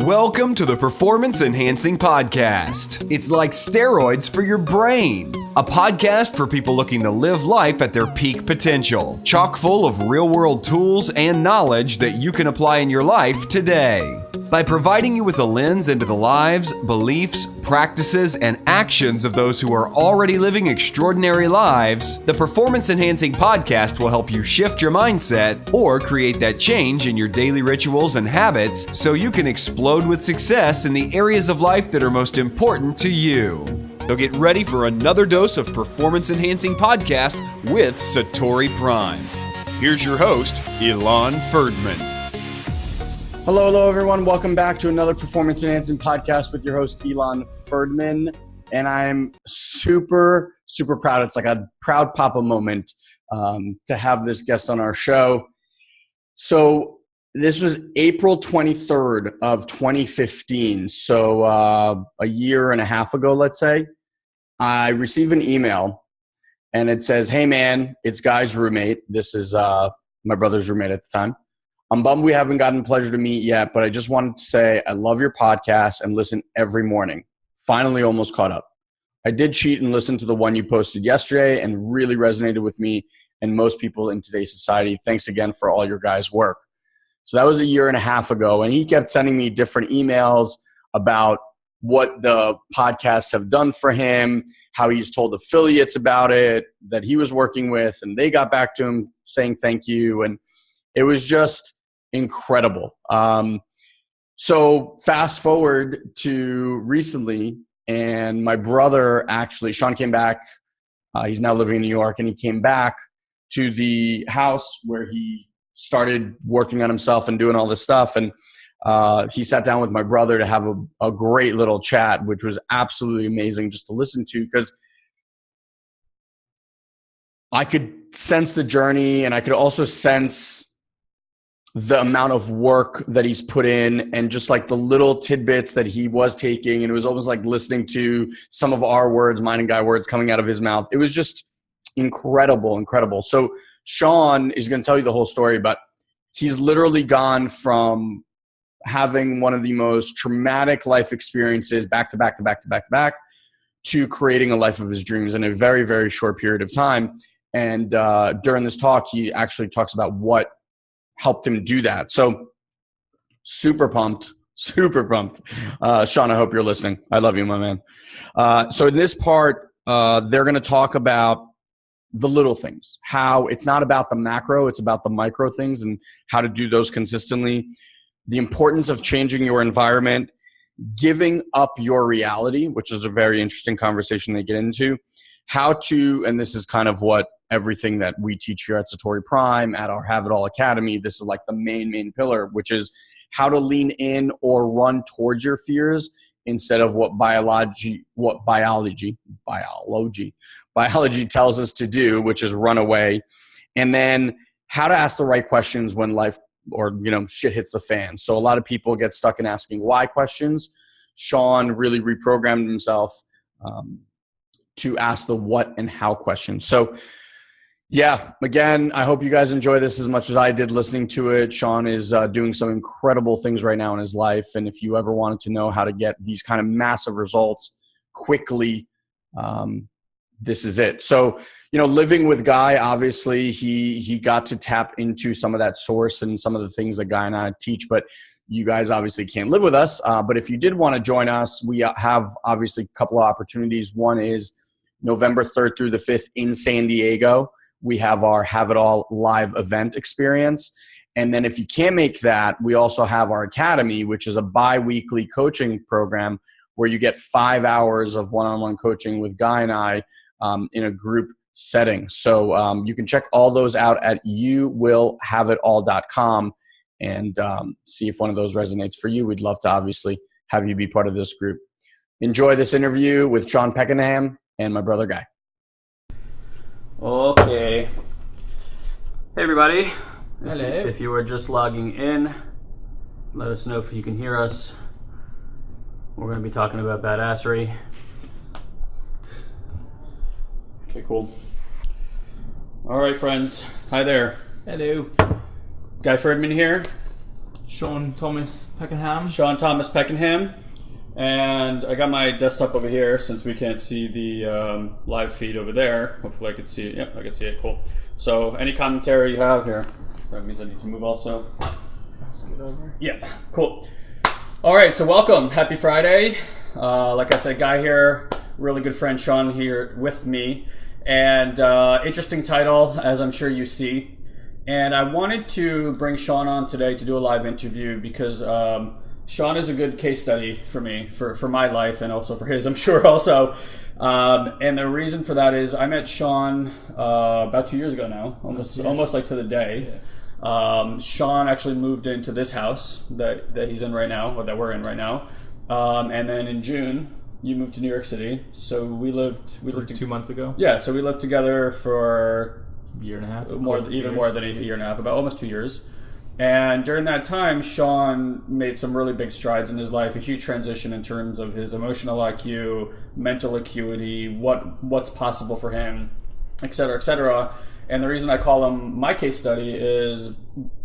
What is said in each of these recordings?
Welcome to the Performance Enhancing Podcast. It's like steroids for your brain. A podcast for people looking to live life at their peak potential, chock full of real-world tools and knowledge that you can apply in your life today. By providing you with a lens into the lives, beliefs, practices, and actions of those who are already living extraordinary lives, the Performance Enhancing Podcast will help you shift your mindset or create that change in your daily rituals and habits so you can explode with success in the areas of life that are most important to you. So get ready for another dose of Performance Enhancing Podcast with SatoriPrime. Here's your host, Ilan Ferdman. Hello, everyone. Welcome back to another Performance Enhancing Podcast with your host, Ilan Ferdman. And I'm super proud. It's like a proud papa moment to have this guest on our show. So this was April 23rd of 2015. So a year and a half ago, let's say, I received an email and it says, "Hey man, it's Guy's roommate." This is my brother's roommate at the time. "I'm bummed we haven't gotten the pleasure to meet yet, but I just wanted to say I love your podcast and listen every morning. Finally almost caught up. I did cheat and listen to the one you posted yesterday and really resonated with me and most people in today's society. Thanks again for all your guys' work." So that was a year and a half ago, and he kept sending me different emails about what the podcasts have done for him, how he's told affiliates about it that he was working with, and they got back to him saying thank you, and it was just incredible. So fast forward to recently, and my brother actually, Sean, came back. He's now living in New York, and he came back to the house where he started working on himself and doing all this stuff. And he sat down with my brother to have a great little chat, which was absolutely amazing just to listen to, because I could sense the journey and I could also sense the amount of work that he's put in and just like the little tidbits that he was taking. And it was almost like listening to some of our words, mine and Guy words, coming out of his mouth. It was just incredible. So Sean is going to tell you the whole story, but he's literally gone from having one of the most traumatic life experiences back to back to creating a life of his dreams in a very, very short period of time. And during this talk, he actually talks about what helped him do that. So super pumped. Sean, I hope you're listening. I love you, my man. So in this part, they're going to talk about the little things, how it's not about the macro, it's about the micro things and how to do those consistently, the importance of changing your environment, giving up your reality, which is a very interesting conversation they get into, how to, and this is kind of what everything that we teach here at SatoriPrime, at our Have It All Academy, this is like the main pillar, which is how to lean in or run towards your fears instead of what biology tells us to do, which is run away. And then how to ask the right questions when life or shit hits the fan. So a lot of people get stuck in asking why questions. Sean really reprogrammed himself to ask the what and how questions. So yeah, again, I hope you guys enjoy this as much as I did listening to it. Sean is doing some incredible things right now in his life. And if you ever wanted to know how to get these kind of massive results quickly, this is it. So, living with Guy, obviously he got to tap into some of that source and some of the things that Guy and I teach, but you guys obviously can't live with us. But if you did want to join us, we have obviously a couple of opportunities. One is November 3rd through the 5th in San Diego. We have our Have It All live event experience. And then if you can't make that, we also have our academy, which is a bi-weekly coaching program where you get 5 hours of one-on-one coaching with Guy and I in a group setting. So you can check all those out at youwillhaveitall.com and see if one of those resonates for you. We'd love to obviously have you be part of this group. Enjoy this interview with Sean Peckenham and my brother Guy. Okay. Hey everybody. Hello. If you are just logging in, let us know if you can hear us. We're going to be talking about badassery. Okay, cool. All right, friends. Hi there. Hello. Guy Ferdman here. Sean Thomas Peckenham. Sean Thomas Peckenham. And I got my desktop over here since we can't see the live feed over there. Hopefully I can see it. Yep, I can see it. Cool. So any commentary you have here? That means I need to move also. Let's get over. Yeah, cool. All right, so welcome. Happy Friday. Like I said, Guy here, really good friend Sean here with me. And interesting title, as I'm sure you see. And I wanted to bring Sean on today to do a live interview because Sean is a good case study for me, for my life, and also for his, I'm sure also. And the reason for that is I met Sean about 2 years ago now, almost like to the day. Yeah. Sean actually moved into this house that he's in right now, or that we're in right now. And then in June, you moved to New York City. So we lived 2 months ago. Yeah, so we lived together for a year and a half, more than a year and a half, about almost 2 years. And during that time, Sean made some really big strides in his life, a huge transition in terms of his emotional IQ, mental acuity, what's possible for him, et cetera, et cetera. And the reason I call him my case study is,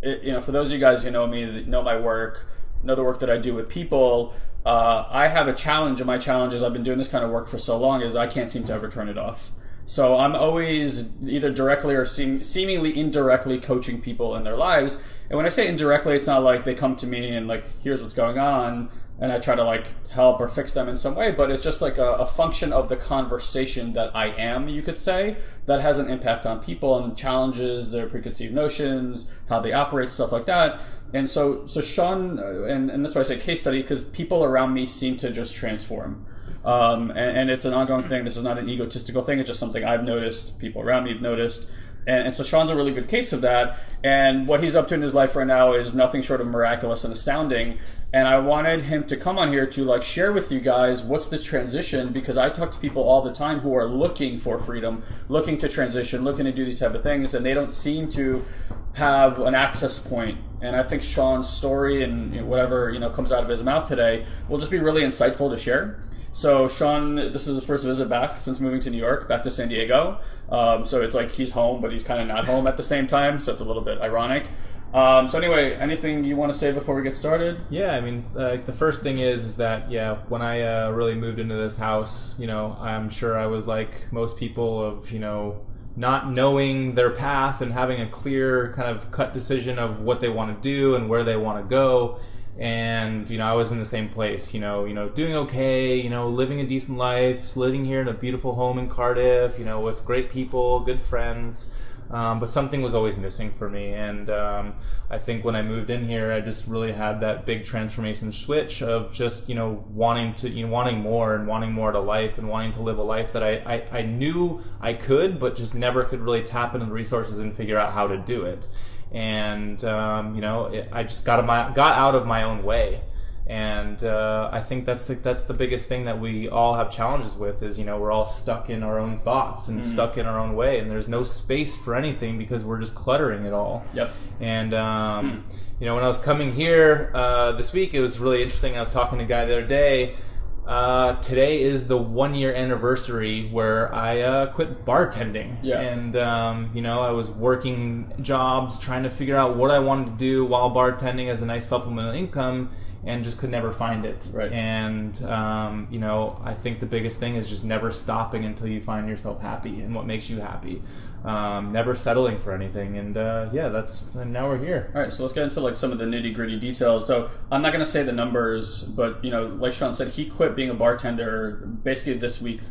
for those of you guys who know me, that know my work, know the work that I do with people, I have a challenge, and my challenge is I've been doing this kind of work for so long is I can't seem to ever turn it off. So I'm always either directly or seemingly indirectly coaching people in their lives. And when I say indirectly, it's not like they come to me and like, here's what's going on, and I try to like help or fix them in some way, but it's just like a function of the conversation that I am, you could say, that has an impact on people and challenges their preconceived notions, how they operate, stuff like that. And so Sean, and that's why I say case study, because people around me seem to just transform. And it's an ongoing thing. This is not an egotistical thing. It's just something I've noticed, people around me have noticed. And so Sean's a really good case of that. And what he's up to in his life right now is nothing short of miraculous and astounding. And I wanted him to come on here to like share with you guys what's this transition, because I talk to people all the time who are looking for freedom, looking to transition, looking to do these type of things, and they don't seem to have an access point. And I think Sean's story and whatever comes out of his mouth today will just be really insightful to share. So Sean, this is his first visit back since moving to New York, back to San Diego. So it's like he's home, but he's kind of not home at the same time. So it's a little bit ironic. So anyway, anything you want to say before we get started? Yeah, I mean, the first thing is that, when I really moved into this house, I'm sure I was like most people of, not knowing their path and having a clear kind of cut decision of what they want to do and where they want to go. And I was in the same place, doing okay, living a decent life, living here in a beautiful home in Cardiff, with great people, good friends, but something was always missing for me. And I think when I moved in here, I just really had that big transformation switch of just wanting more and wanting more to life and wanting to live a life that I knew I could, but just never could really tap into the resources and figure out how to do it. And I just got out of my own way, and I think that's the biggest thing that we all have challenges with is we're all stuck in our own thoughts and stuck in our own way, and there's no space for anything because we're just cluttering it all. Yep. And when I was coming here this week, it was really interesting. I was talking to a guy the other day. Today is the 1 year anniversary where I quit bartending. Yeah. And I was working jobs trying to figure out what I wanted to do while bartending as a nice supplemental income, and just could never find it. Right. And I think the biggest thing is just never stopping until you find yourself happy and what makes you happy. Never settling for anything, and and now we're here. All right, so let's get into like some of the nitty gritty details. So I'm not going to say the numbers, but like Sean said, he quit being a bartender basically this week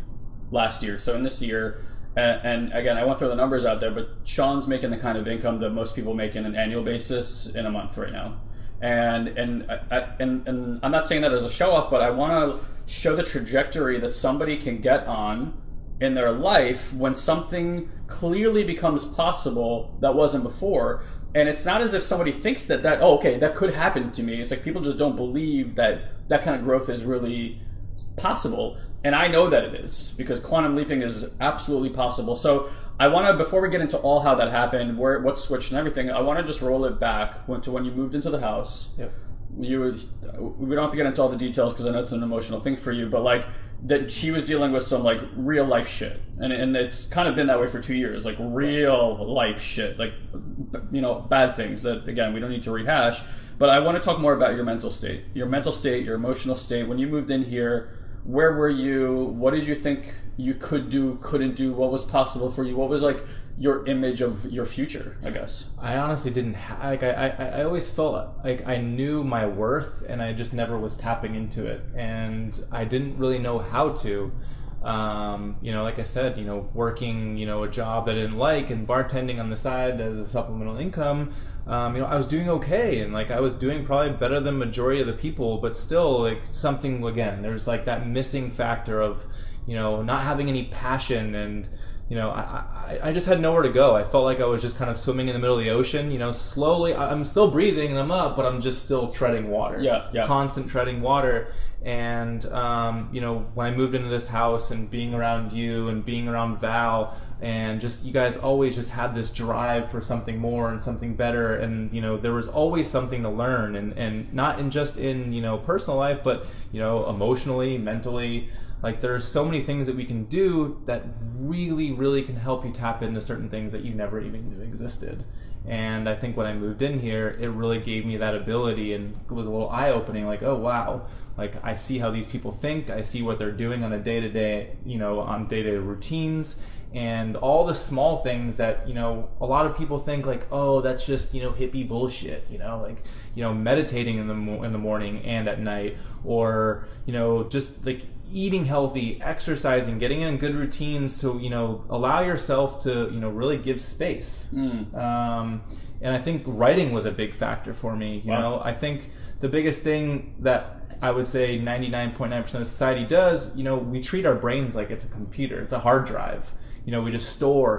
last year. So in this year, and again, I won't throw the numbers out there, but Sean's making the kind of income that most people make in an annual basis in a month right now. And I'm not saying that as a show off, but I want to show the trajectory that somebody can get on in their life when something clearly becomes possible that wasn't before. And it's not as if somebody thinks that could happen to me. It's like people just don't believe that kind of growth is really possible. And I know that it is, because quantum leaping is absolutely possible. So I want to, before we get into all how that happened, what switched and everything, I want to just roll it back to when you moved into the house. Yep. We don't have to get into all the details because I know it's an emotional thing for you, but like that he was dealing with some like real life shit, and it's kind of been that way for 2 years, like real life shit, like bad things that, again, we don't need to rehash. But I want to talk more about your mental state, your emotional state. When you moved in here, where were you? What did you think you could do, couldn't do? What was possible for you? What was like your image of your future, I guess? I honestly didn't I always felt like I knew my worth, and I just never was tapping into it, and I didn't really know how to. Like I said, working, a job that I didn't like, and bartending on the side as a supplemental income, I was doing okay, and like I was doing probably better than majority of the people, but still, like, something, again, there's like that missing factor of, not having any passion, and I just had nowhere to go. I felt like I was just kind of swimming in the middle of the ocean, slowly. I'm still breathing and I'm up, but I'm just still treading water. Yeah. Constant treading water. And, when I moved into this house and being around you and being around Val, and just, you guys always just had this drive for something more and something better. And, there was always something to learn, and not just in, personal life, but, emotionally, mentally. Like, there's so many things that we can do that really, really can help you tap into certain things that you never even knew existed. And I think when I moved in here, it really gave me that ability, and it was a little eye-opening, like, oh, wow. Like, I see how these people think. I see what they're doing on a day-to-day, on day-to-day routines, and all the small things that, a lot of people think, like, oh, that's just, hippie bullshit, meditating in the morning and at night, or, just like eating healthy, exercising, getting in good routines to, allow yourself to, really give space. And I think writing was a big factor for me. Wow. I think the biggest thing that I would say 99.9% of society does, we treat our brains like it's a computer, it's a hard drive. We just store,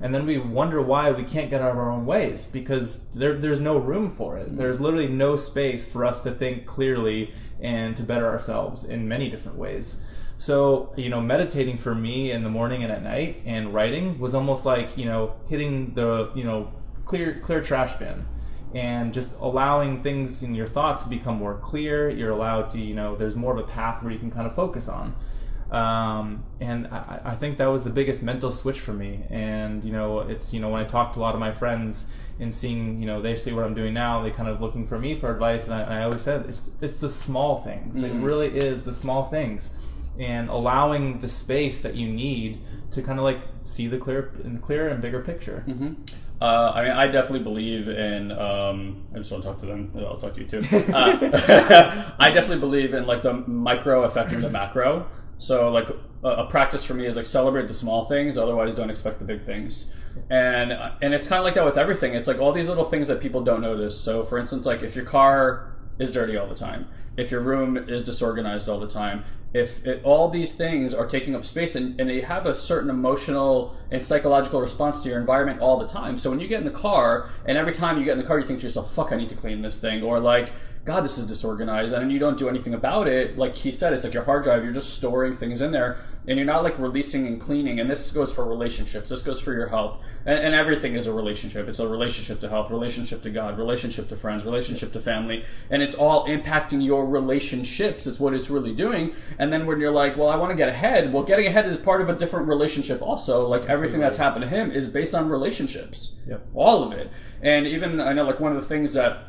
and then we wonder why we can't get out of our own ways, because there's no room for it. There's literally no space for us to think clearly and to better ourselves in many different ways. So, meditating for me in the morning and at night, and writing was almost like, hitting the, clear trash bin, and just allowing things in your thoughts to become more clear. You're allowed to, there's more of a path where you can kind of focus on. And I think that was the biggest mental switch for me. And, it's, when I talk to a lot of my friends and seeing, they see what I'm doing now, they kind of looking for me for advice. And I always said, it's the small things. It really is the small things, and allowing the space that you need to kind of like see the clearer and bigger picture. I definitely believe in, I just want to talk to them, I'll talk to you too. I definitely believe in like the micro affecting the macro. So like a practice for me is like celebrate the small things, otherwise don't expect the big things. And it's kind of like that with everything. It's like all these little things that people don't notice. So for instance, like if your car is dirty all the time, if your room is disorganized all the time, all these things are taking up space, and you have a certain emotional and psychological response to your environment all the time. So when you get in the car, and every time you get in the car, you think to yourself, fuck, I need to clean this thing, or like, God, this is disorganized, and you don't do anything about it. Like he said, it's like your hard drive, you're just storing things in there, and you're not like releasing and cleaning. And this goes for relationships, this goes for your health, and everything is a relationship. It's a relationship to health, relationship to God, relationship to friends, relationship to family, and it's all impacting your relationships. It's what it's really doing. And then when you're like, well, I want to get ahead, well, getting ahead is part of a different relationship also. Like everything that's happened to him is based on relationships. Yep. All of it. And even, I know like one of the things that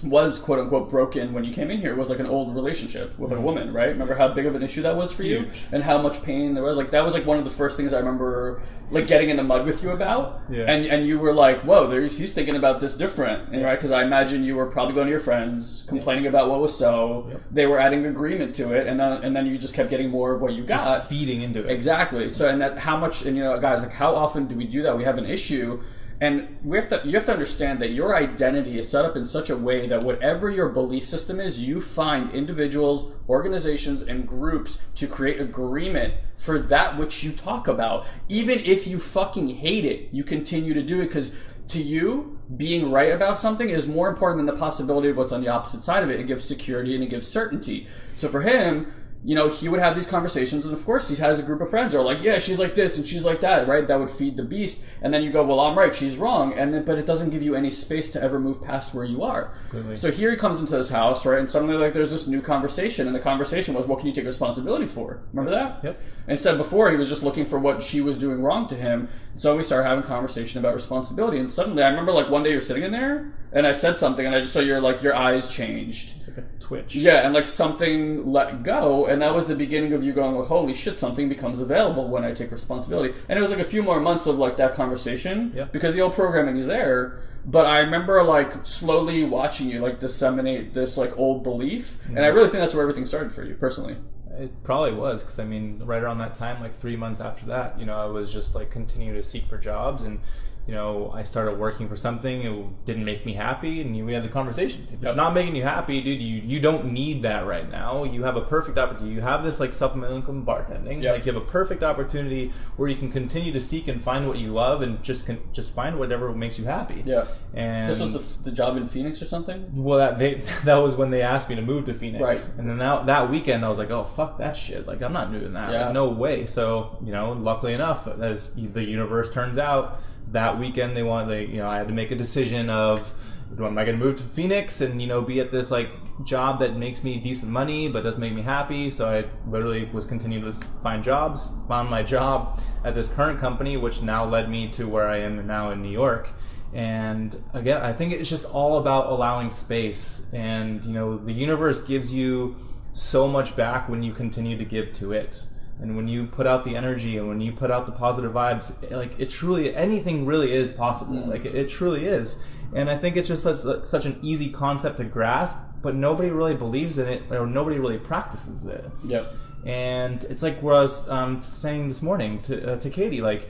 was quote unquote broken when you came in here was like an old relationship with a woman, right? Remember how big of an issue that was for you? And how much pain there was? Like that was like one of the first things I remember like getting in the mud with you about. Yeah. And you were like, whoa, he's thinking about this different, right? Because I imagine you were probably going to your friends complaining about what was so. Yep. They were adding agreement to it, and then you just kept getting more of what you got. Just feeding into it. Exactly. So and that how much, and guys, like how often do we do that? We have an issue. And you have to understand that your identity is set up in such a way that whatever your belief system is, you find individuals, organizations, and groups to create agreement for that which you talk about. Even if you fucking hate it, you continue to do it because to you, being right about something is more important than the possibility of what's on the opposite side of it. It gives security and it gives certainty. So for him, you know, he would have these conversations, and of course he has a group of friends who are like, yeah, she's like this and she's like that, right? That would feed the beast. And then you go, well, I'm right, she's wrong. But it doesn't give you any space to ever move past where you are. Really? So here he comes into this house, right? And suddenly, like, there's this new conversation. And the conversation was, what can you take responsibility for? Remember that? Yep. Instead, before, he was just looking for what she was doing wrong to him. So we started having a conversation about responsibility. And suddenly, I remember, like, one day you're sitting in there, and I said something, and I just saw your eyes changed. It's like a twitch. Yeah, and like something let go, and that was the beginning of you going, well, holy shit, something becomes available when I take responsibility. And it was like a few more months of like that conversation, because the old programming is there. But I remember like slowly watching you like disseminate this like old belief, and I really think that's where everything started for you personally. It probably was, because I mean, right around that time, like 3 months after that, you know, I was just like continuing to seek for jobs, and you know, I started working for something. It didn't make me happy, and we had the conversation. If it's not making you happy, dude, you don't need that right now. You have a perfect opportunity. You have this like supplemental income bartending. Like you have a perfect opportunity where you can continue to seek and find what you love, and just find whatever makes you happy. Yeah. And this was the job in Phoenix or something? Well, that was when they asked me to move to Phoenix. Right. And then that weekend, I was like, oh fuck that shit. Like I'm not doing that. Like, no way. So you know, luckily enough, as the universe turns out, that weekend I had to make a decision of, am I going to move to Phoenix and, you know, be at this like job that makes me decent money but doesn't make me happy. So I literally was continuing to find jobs, found my job at this current company, which now led me to where I am now in New York. And again, I think it's just all about allowing space, and you know, the universe gives you so much back when you continue to give to it. And when you put out the energy and when you put out the positive vibes, like it truly, anything really is possible. Like it truly is. And I think it's just such an easy concept to grasp, but nobody really believes in it, or nobody really practices it. Yep. And it's like what I was saying this morning to Katie, like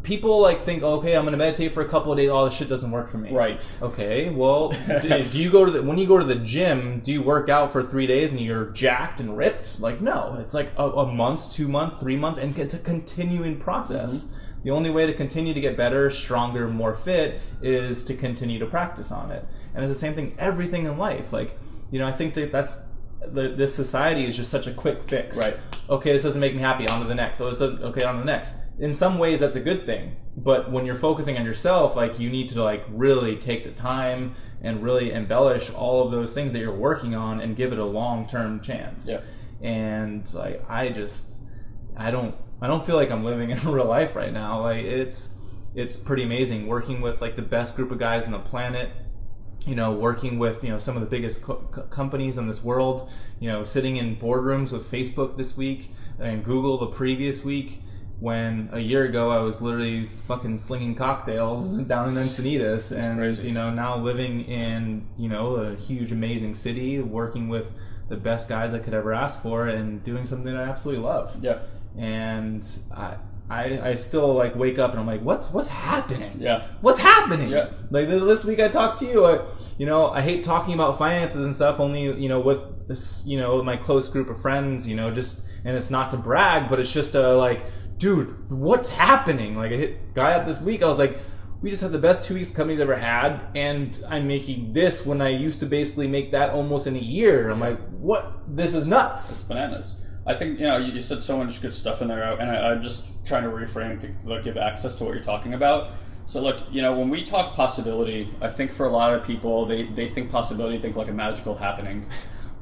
people like think, okay, I'm going to meditate for a couple of days. Oh, this shit doesn't work for me. Right. Okay. Well, do you go to when you go to the gym, do you work out for 3 days and you're jacked and ripped? Like, no, it's like a month, 2 months, 3 months, and it's a continuing process. The only way to continue to get better, stronger, more fit is to continue to practice on it. And it's the same thing, everything in life. Like, you know, I think this society is just such a quick fix. Right. Okay, this doesn't make me happy. On to the next. Okay, on to the next. In some ways, that's a good thing. But when you're focusing on yourself, like you need to like really take the time and really embellish all of those things that you're working on and give it a long-term chance. Yeah. And like I don't feel like I'm living in real life right now. Like it's pretty amazing working with like the best group of guys on the planet. You know, working with, you know, some of the biggest companies in this world, you know, sitting in boardrooms with Facebook this week and Google the previous week, when a year ago I was literally fucking slinging cocktails down in Encinitas. And, crazy. You know, now living in, you know, a huge, amazing city, working with the best guys I could ever ask for and doing something I absolutely love. Yeah. And I still like wake up and I'm like, what's happening? Yeah. What's happening? Yeah. Like this week I talked to you, I hate talking about finances and stuff, only, you know, with this, you know, my close group of friends, you know, just, and it's not to brag, but it's just like, dude, what's happening? Like I hit a guy up this week, I was like, we just had the best 2 weeks the company's ever had, and I'm making this when I used to basically make that almost in a year. I'm like, what? This is nuts. It's bananas. I think, you know, you said so much good stuff in there, and I'm just trying to reframe to give access to what you're talking about. So, look, you know, when we talk possibility, I think for a lot of people, they think possibility, think like a magical happening.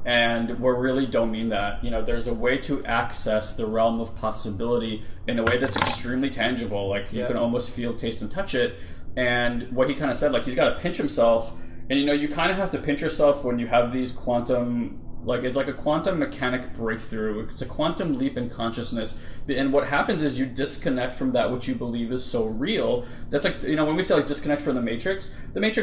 And we really don't mean that. You know, there's a way to access the realm of possibility in a way that's extremely tangible. Like, you can almost feel, taste, and touch it. And what he kind of said, like, he's got to pinch himself. And, you know, you kind of have to pinch yourself when you have these quantum... Like, it's like a quantum mechanic breakthrough. It's a quantum leap in consciousness. And what happens is you disconnect from that which you believe is so real. That's like, you know, when we say like disconnect from the Matrix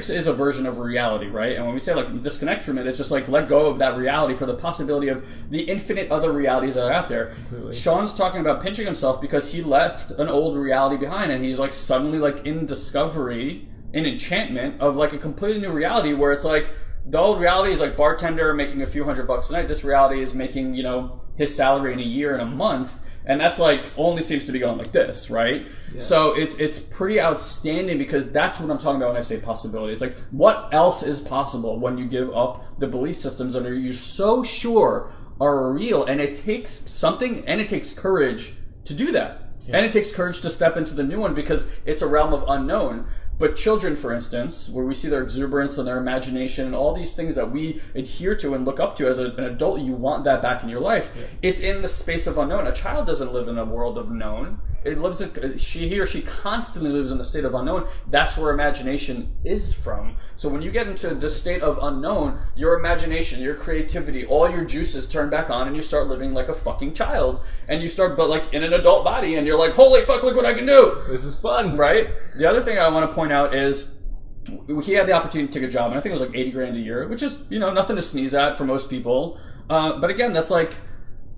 is a version of reality, right? And when we say like disconnect from it, it's just like let go of that reality for the possibility of the infinite other realities that are out there. Completely. Sean's talking about pinching himself because he left an old reality behind, and he's like suddenly like in discovery, in enchantment of like a completely new reality where it's like, the old reality is like bartender making a few $100 a night. This reality is making, you know, his salary in a year and a month. And that's like only seems to be going like this, right? Yeah. So it's pretty outstanding, because that's what I'm talking about when I say possibility. It's like, what else is possible when you give up the belief systems that you're so sure are real, and it takes something, and it takes courage to do that. And it takes courage to step into the new one because it's a realm of unknown. But children, for instance, where we see their exuberance and their imagination and all these things that we adhere to and look up to as an adult, you want that back in your life. Yeah. It's in the space of unknown. A child doesn't live in a world of known. It lives in, he or she constantly lives in a state of unknown. That's where imagination is from. So when you get into this state of unknown, your imagination, your creativity, all your juices turn back on, and you start living like a fucking child. And you start, but like in an adult body, and you're like, holy fuck, look what I can do. This is fun. Right? The other thing I want to point out is he had the opportunity to take a job, and I think it was like 80 grand a year, which is, you know, nothing to sneeze at for most people. But again, that's like,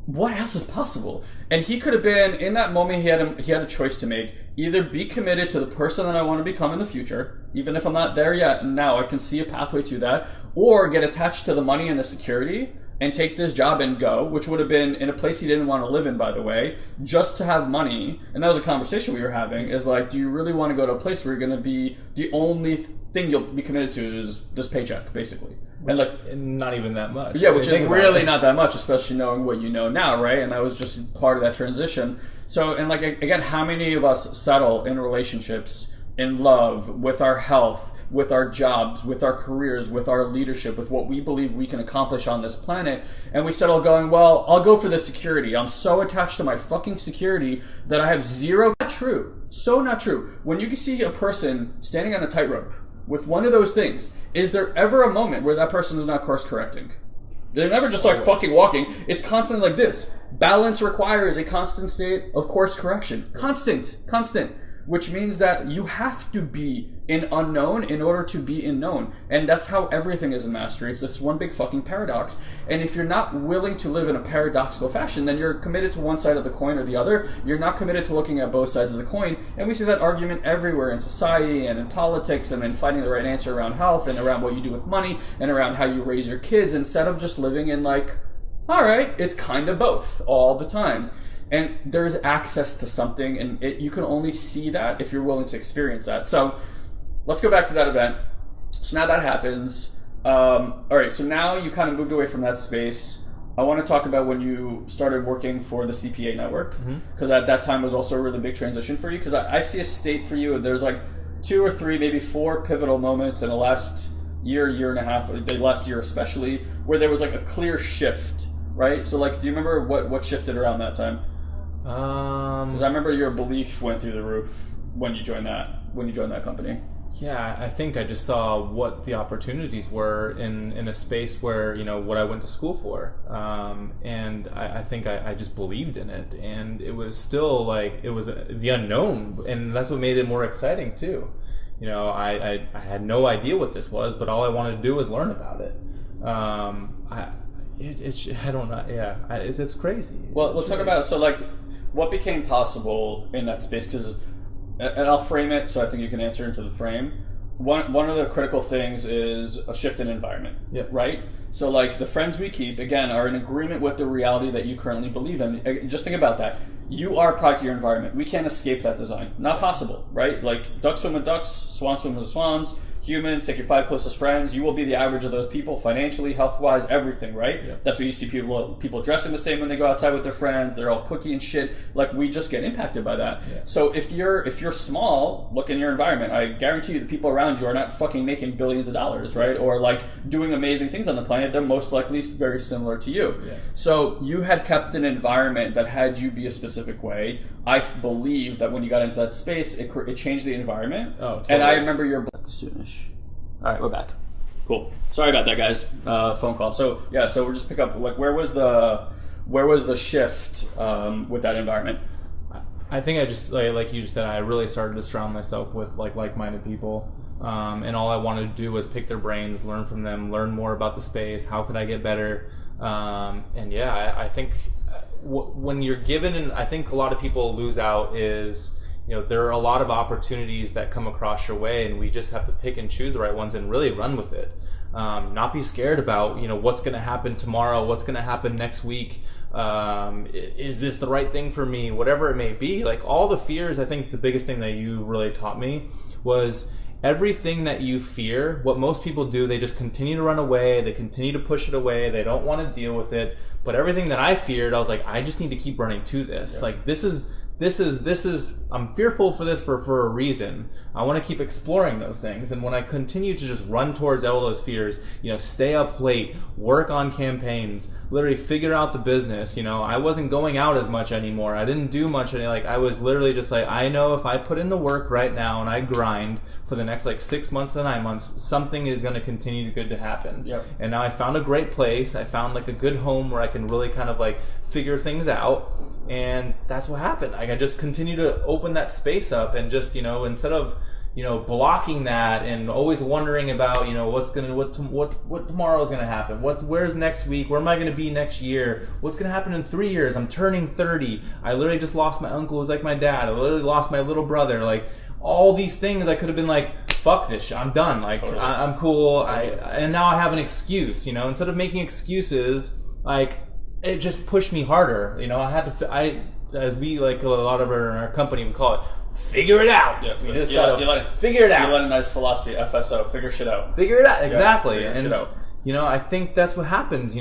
what else is possible? And he could have been, in that moment, he had a choice to make. Either be committed to the person that I want to become in the future, even if I'm not there yet, now I can see a pathway to that, or get attached to the money and the security and take this job and go, which would have been in a place he didn't want to live in, by the way, just to have money. And that was a conversation we were having, is like, do you really want to go to a place where you're going to be, the only thing you'll be committed to is this paycheck, basically? Which, and like, not even that much. Yeah, which is really not that much, especially knowing what you know now, right? And that was just part of that transition. So, and like, again, how many of us settle in relationships, in love, with our health, with our jobs, with our careers, with our leadership, with what we believe we can accomplish on this planet, and we settle going, well, I'll go for the security. I'm so attached to my fucking security that I have zero. Not true. So not true. When you see a person standing on a tightrope with one of those things, is there ever a moment where that person is not course correcting? They're never just like fucking walking. It's constantly like this. Balance requires a constant state of course correction. Constant. Which means that you have to be in unknown in order to be in known. And that's how everything is in mastery. It's this one big fucking paradox. And if you're not willing to live in a paradoxical fashion, then you're committed to one side of the coin or the other. You're not committed to looking at both sides of the coin. And we see that argument everywhere in society and in politics, and in finding the right answer around health and around what you do with money and around how you raise your kids, instead of just living in like, all right, it's kind of both all the time. And there's access to something, and you can only see that if you're willing to experience that. So let's go back to that event. So now that happens. All right, so now you kind of moved away from that space. I want to talk about when you started working for the CPA network, because at that time was also a really big transition for you. Because I see a state for you, there's like 2 or 3, maybe 4 pivotal moments in the last year and a half, the last year especially, where there was like a clear shift, right? So like, do you remember what shifted around that time? Because I remember your belief went through the roof when you joined that company. Yeah, I think I just saw what the opportunities were in a space where, you know, what I went to school for. And I think I just believed in it. And it was still like, it was the unknown. And that's what made it more exciting too. You know, I had no idea what this was, but all I wanted to do was learn about it. I don't know. Yeah, it's crazy. Well, let's talk about, so like, what became possible in that space? Because, and I'll frame it so I think you can answer into the frame. One of the critical things is a shift in environment. Yep. Right? So like, the friends we keep, again, are in agreement with the reality that you currently believe in. Just think about that. You are a product of your environment. We can't escape that design. Not possible, right? Like, ducks swim with ducks, swans swim with swans. Humans, take your 5 closest friends, you will be the average of those people, financially, health-wise, everything, right? Yeah. That's what you see people dressing the same when they go outside with their friends. They're all cliquey and shit. Like, we just get impacted by that. Yeah. So if you're small, look in your environment. I guarantee you the people around you are not fucking making billions of dollars, right? Or like doing amazing things on the planet. They're most likely very similar to you. Yeah. So you had kept an environment that had you be a specific way. I believe that when you got into that space, it changed the environment. Oh, totally. And I remember your soonish. All right, we're back. Cool. Sorry about that, guys. Phone call. So yeah, so we'll just pick up. Like, where was the shift with that environment? I think I just like you just said. I really started to surround myself with like-minded people, and all I wanted to do was pick their brains, learn from them, learn more about the space. How could I get better? And yeah, I think when you're given, and I think a lot of people lose out is, you know, there are a lot of opportunities that come across your way, and we just have to pick and choose the right ones and really run with it. Not be scared about, you know, what's going to happen tomorrow, what's going to happen next week. Is this the right thing for me? Whatever it may be, like all the fears. I think the biggest thing that you really taught me was, everything that you fear, what most people do, they just continue to run away, they continue to push it away, they don't want to deal with it. But everything that I feared, I was like, I just need to keep running to this. Yeah. Like, this is, I'm fearful for this for a reason. I want to keep exploring those things. And when I continue to just run towards all those fears, stay up late, work on campaigns, literally figure out the business, I wasn't going out as much anymore. I didn't do much. I was literally just like, I know if I put in the work right now and I grind for the next 6 months to 9 months, something is going to continue to happen. Yep. And now I found a great place. I found a good home where I can really kind of figure things out. And that's what happened. I just continue to open that space up and just, instead of, blocking that and always wondering about, what tomorrow is going to happen. Where's next week? Where am I going to be next year? What's going to happen in 3 years? I'm turning 30. I literally just lost my uncle who's like my dad. I literally lost my little brother. All these things I could have been fuck this shit. I'm done. Totally. I'm cool. And now I have an excuse, instead of making excuses, it just pushed me harder. I had to, as we a lot of our company would call it, figure it out. Yeah, you just gotta figure it out. You let a nice philosophy, FSO, figure shit out. Figure it out, exactly. Yeah, figure shit out. I think that's what happens.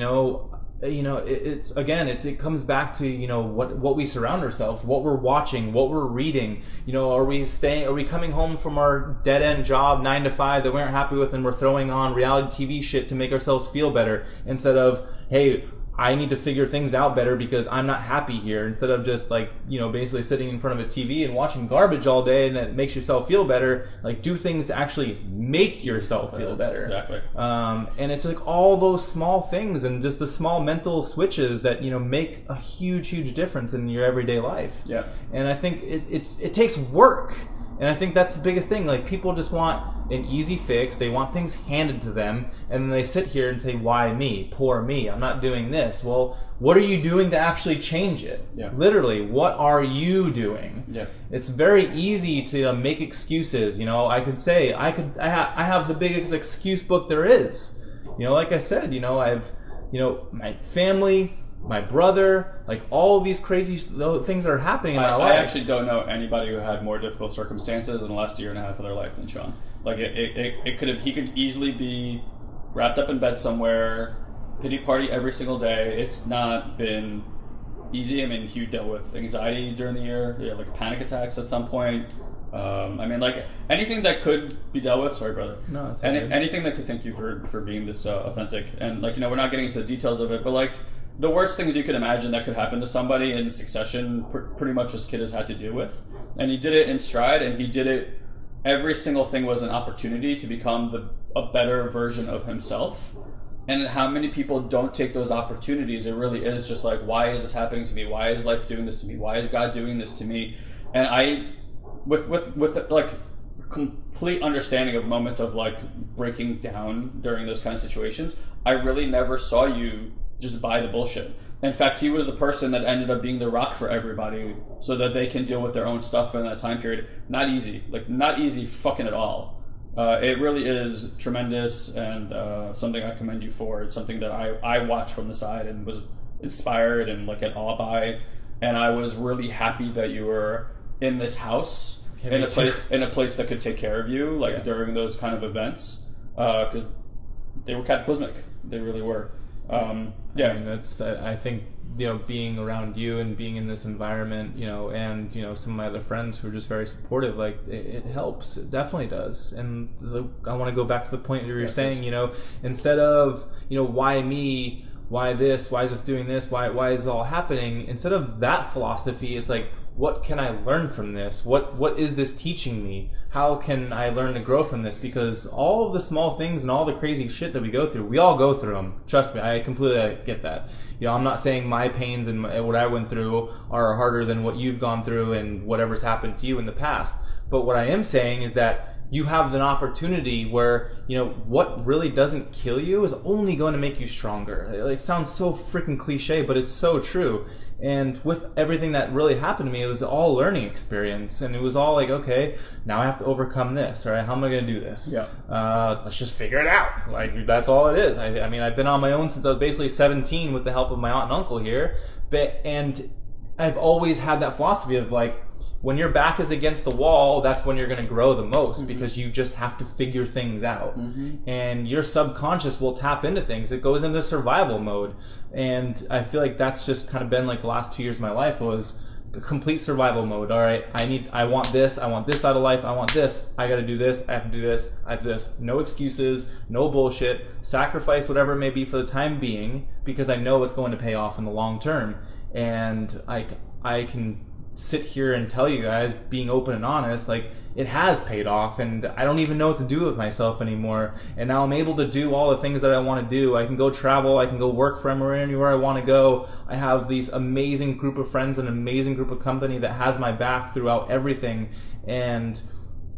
It comes back to what we surround ourselves, what we're watching, what we're reading. Are we coming home from our dead end job 9 to 5 that we aren't happy with, and we're throwing on reality TV shit to make ourselves feel better instead of, hey, I need to figure things out better because I'm not happy here, instead of just basically sitting in front of a TV and watching garbage all day and that makes yourself feel better. Do things to actually make yourself feel better. Exactly. And it's all those small things and just the small mental switches that, make a huge difference in your everyday life. Yeah. And I think it takes work. And I think that's the biggest thing. People just want an easy fix. They want things handed to them. And then they sit here and say, why me? Poor me. I'm not doing this. Well, what are you doing to actually change it? Yeah. Literally, what are you doing? Yeah. It's very easy to make excuses. I could say, I have the biggest excuse book there is. Like I said, I've, my family, my brother, all these crazy things that are happening in my life. I actually don't know anybody who had more difficult circumstances in the last year and a half of their life than Sean. He could easily be wrapped up in bed somewhere, pity party every single day. It's not been easy. He dealt with anxiety during the year, panic attacks at some point. Anything that could be dealt with. Sorry, brother. No, it's anything that could. Thank you for being this authentic. And we're not getting into the details of it, but the worst things you could imagine that could happen to somebody in succession, pretty much this kid has had to deal with. And he did it in stride, and he did it, every single thing was an opportunity to become a better version of himself. And how many people don't take those opportunities? It really is just why is this happening to me? Why is life doing this to me? Why is God doing this to me? And with complete understanding of moments of breaking down during those kind of situations, I really never saw you just buy the bullshit. In fact, he was the person that ended up being the rock for everybody so that they can deal with their own stuff in that time period. Not easy. Not easy fucking at all. It really is tremendous, and something I commend you for. It's something that I watched from the side and was inspired and in awe by. And I was really happy that you were in this house, in a place that could take care of you during those kind of events, because they were cataclysmic. They really were. I think being around you and being in this environment, and some of my other friends who are just very supportive, it helps. It definitely does. And I want to go back to the point where you're saying, instead of why me, why this, why is this doing this, why is it all happening, instead of that philosophy, it's what can I learn from this? What is this teaching me? How can I learn to grow from this? Because all of the small things and all the crazy shit that we go through, we all go through them. Trust me, I completely get that. I'm not saying my pains and what I went through are harder than what you've gone through and whatever's happened to you in the past. But what I am saying is that you have an opportunity where, what really doesn't kill you is only going to make you stronger. It sounds so freaking cliche, but it's so true. And with everything that really happened to me, it was all learning experience. And it was all okay, now I have to overcome this. All right, how am I going to do this? Yeah. Let's just figure it out. That's all it is. I've been on my own since I was basically 17 with the help of my aunt and uncle here. And I've always had that philosophy of when your back is against the wall, that's when you're going to grow the most, because you just have to figure things out. And your subconscious will tap into things. It goes into survival mode. And I feel like that's just kind of been like the last 2 years of my life was complete survival mode. All right, I want this out of life, I want this, I got to do this, I have to do this, I have this. No excuses, no bullshit. Sacrifice whatever it may be for the time being, because I know it's going to pay off in the long term. And I can sit here and tell you guys, being open and honest, like, it has paid off, and I don't even know what to do with myself anymore. And now I'm able to do all the things that I want to do. I can go travel, I can go work from anywhere I want to go. I have these amazing group of friends, an amazing group of company that has my back throughout everything, and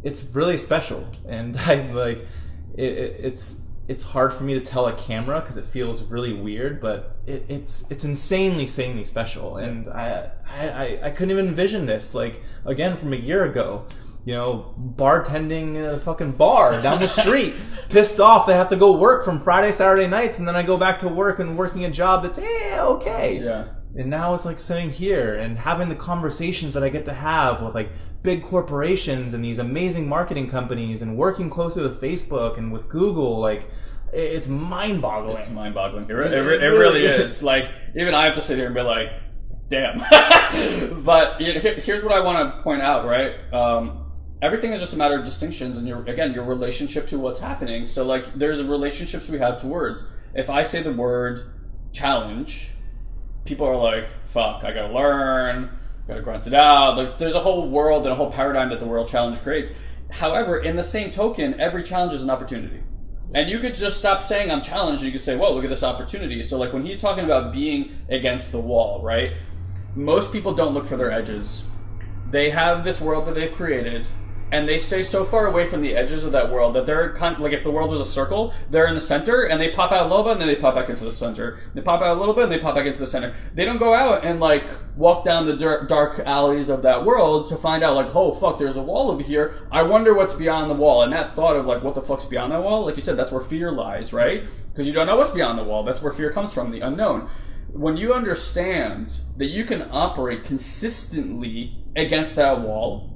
it's really special. And I like it's hard for me to tell a camera because it feels really weird, but it's insanely special. And I couldn't even envision this, like, again, from a year ago, you know, bartending in a fucking bar down the street, pissed off they have to go work from Friday, Saturday nights, and then I go back to work and working a job that's okay. Yeah. And now it's like sitting here and having the conversations that I get to have with like big corporations and these amazing marketing companies, and working closely with Facebook and with Google. Like, it's mind-boggling. It's mind-boggling. It really is. Like, even I have to sit here and be like, damn. But here's what I want to point out, right? Everything is just a matter of distinctions, and your relationship to what's happening. So like, there's relationships we have to words. If I say the word challenge, people are like, fuck, I gotta learn, gotta grunt it out. Like, there's a whole world and a whole paradigm that the word challenge creates. However, in the same token, every challenge is an opportunity. And you could just stop saying I'm challenged, and you could say, whoa, look at this opportunity. So like, when he's talking about being against the wall, right? Most people don't look for their edges. They have this world that they've created, and they stay so far away from the edges of that world that they're kind of like, if the world was a circle, they're in the center, and they pop out a little bit, and then they pop back into the center. They pop out a little bit, and they pop back into the center. They don't go out and like walk down the dark alleys of that world to find out like, oh fuck, there's a wall over here. I wonder what's beyond the wall. And that thought of like, what the fuck's beyond that wall? Like you said, that's where fear lies, right? Because you don't know what's beyond the wall. That's where fear comes from, the unknown. When you understand that you can operate consistently against that wall,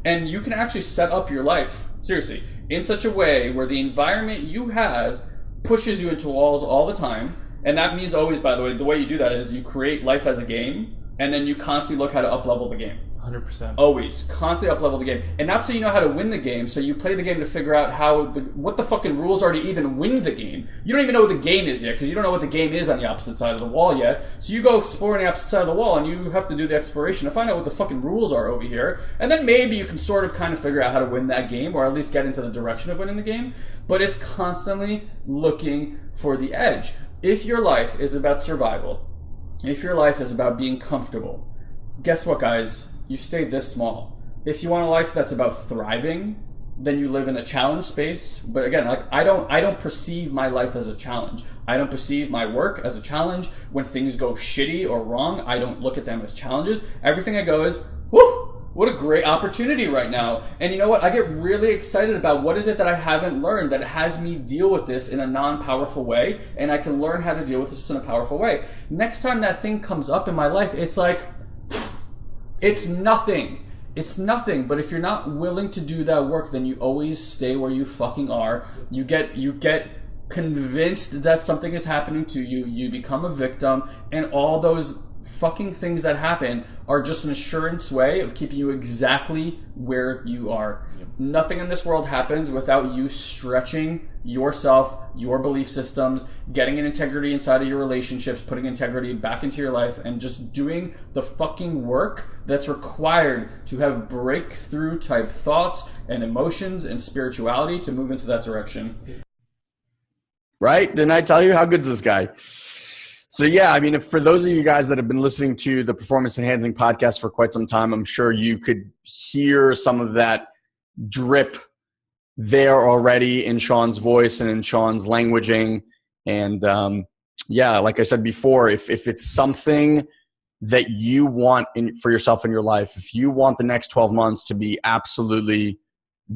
and you can actually set up your life, seriously, in such a way where the environment you has pushes you into walls all the time. And that means always, by the way you do that is you create life as a game, and then you constantly look how to up-level the game. 100%. Always. Constantly up-level the game. And not so you know how to win the game, so you play the game to figure out what the fucking rules are to even win the game. You don't even know what the game is yet, because you don't know what the game is on the opposite side of the wall yet. So you go explore on the opposite side of the wall, and you have to do the exploration to find out what the fucking rules are over here. And then maybe you can sort of kind of figure out how to win that game, or at least get into the direction of winning the game. But it's constantly looking for the edge. If your life is about survival, if your life is about being comfortable, guess what, guys? You stay this small. If you want a life that's about thriving, then you live in a challenge space. But again, like, I don't perceive my life as a challenge. I don't perceive my work as a challenge. When things go shitty or wrong, I don't look at them as challenges. Everything I go is, whoo, what a great opportunity right now. And you know what? I get really excited about what is it that I haven't learned that has me deal with this in a non-powerful way, and I can learn how to deal with this in a powerful way. Next time that thing comes up in my life, it's like, it's nothing. It's nothing. But if you're not willing to do that work, then you always stay where you fucking are. You get convinced that something is happening to you. You become a victim, and all those fucking things that happen are just an assurance way of keeping you exactly where you are. Yep. Nothing in this world happens without you stretching yourself, your belief systems, getting an integrity inside of your relationships, putting integrity back into your life, and just doing the fucking work that's required to have breakthrough type thoughts and emotions and spirituality to move into that direction. Right? Didn't I tell you? How good's this guy? So yeah, I mean, for those of you guys that have been listening to the Performance Enhancing Podcast for quite some time, I'm sure you could hear some of that drip there already in Sean's voice and in Sean's languaging. And yeah, like I said before, if it's something that you want for yourself in your life, if you want the next 12 months to be absolutely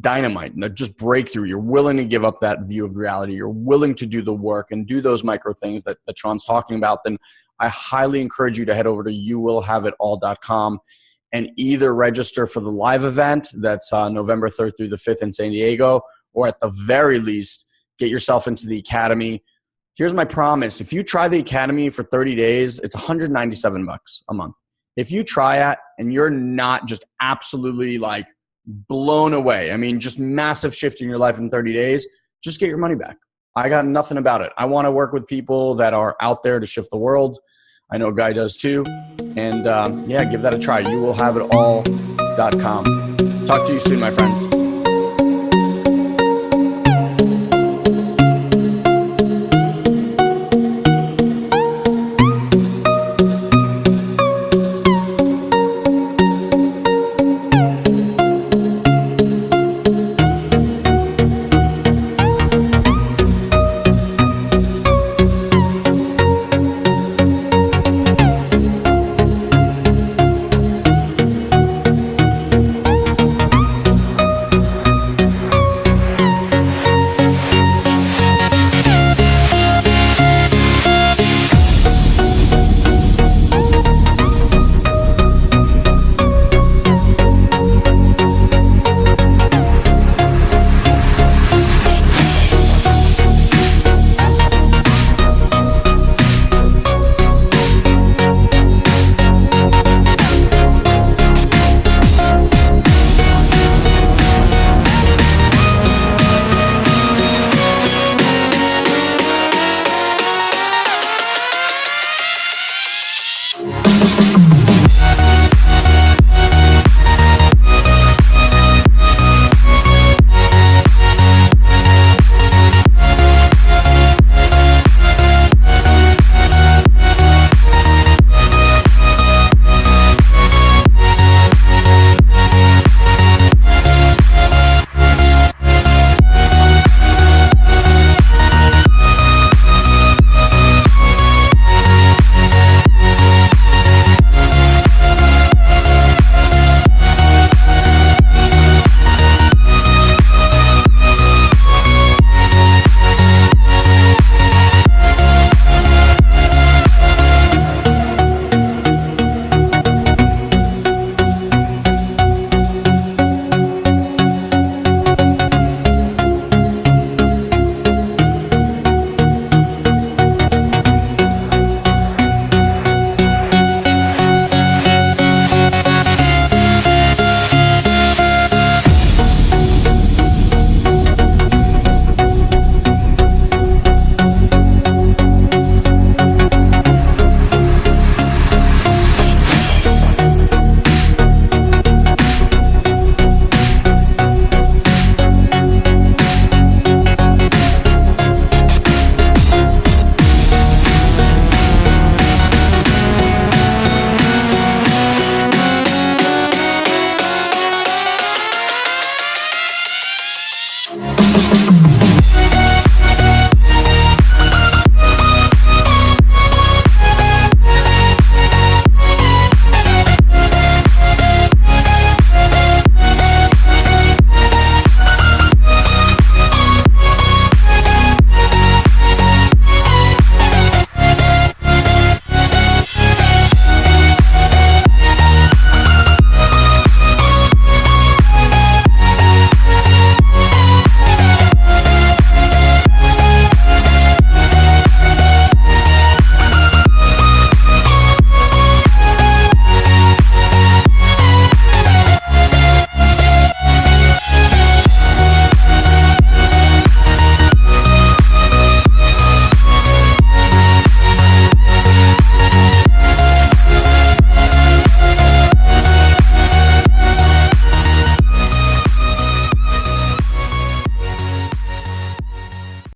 dynamite, just breakthrough, you're willing to give up that view of reality, you're willing to do the work and do those micro things that Sean's talking about, then I highly encourage you to head over to youwillhaveitall.com and either register for the live event that's November 3rd through the 5th in San Diego, or at the very least, get yourself into the academy. Here's my promise. If you try the academy for 30 days, it's $197 a month. If you try it and you're not just absolutely like blown away, I mean, just massive shift in your life in 30 days, just get your money back. I got nothing about it. I want to work with people that are out there to shift the world. I know Guy does too. And yeah, give that a try. You will have it all.com. Talk to you soon, my friends.